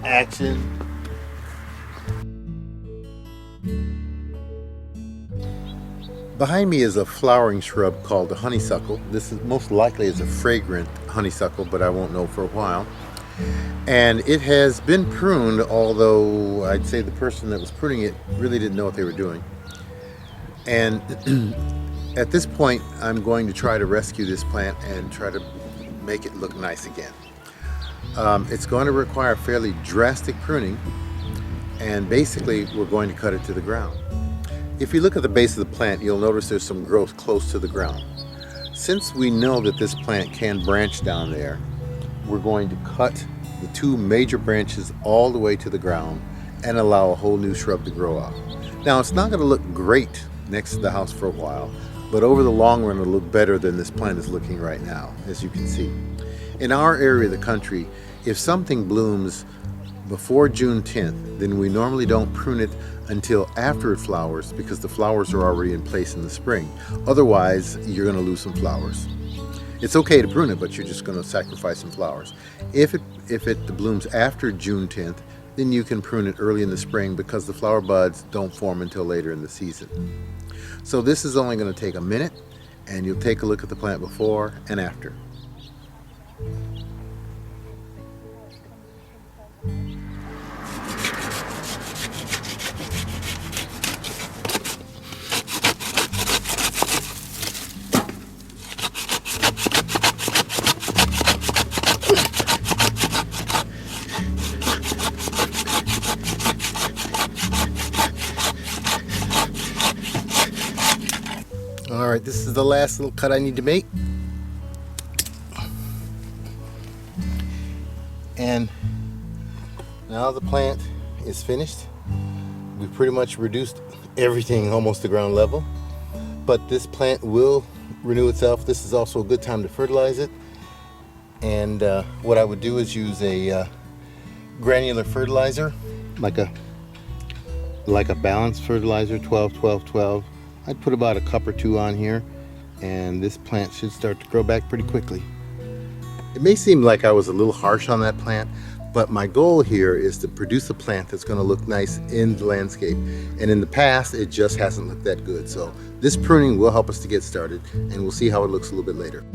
Action. Behind me is a flowering shrub called the honeysuckle. This is most likely is a fragrant honeysuckle, but I won't know for a while. And it has been pruned, although I'd say the person that was pruning it really didn't know what they were doing. And at this point, I'm going to try to rescue this plant and try to make it look nice again. It's going to require fairly drastic pruning, and basically we're going to cut it to the ground. If you look at the base of the plant, you'll notice there's some growth close to the ground. Since we know that this plant can branch down there, we're going to cut the two major branches all the way to the ground and allow a whole new shrub to grow out. Now, it's not going to look great next to the house for a while, but over the long run it'll look better than this plant is looking right now, as you can see. In our area of the country, if something blooms before June 10th, then we normally don't prune it until after it flowers, because the flowers are already in place in the spring. Otherwise, you're going to lose some flowers. It's okay to prune it, but you're just going to sacrifice some flowers. If it blooms after June 10th, then you can prune it early in the spring, because the flower buds don't form until later in the season. So this is only going to take a minute, and you'll take a look at the plant before and after. Alright, this is the last little cut I need to make. And now the plant is finished. We've pretty much reduced everything almost to ground level. But this plant will renew itself. This is also a good time to fertilize it. And what I would do is use a granular fertilizer, like a balanced fertilizer, 12-12-12. I'd put about a cup or two on here, and this plant should start to grow back pretty quickly. It may seem like I was a little harsh on that plant, but my goal here is to produce a plant that's going to look nice in the landscape. And in the past, it just hasn't looked that good. So this pruning will help us to get started, and we'll see how it looks a little bit later.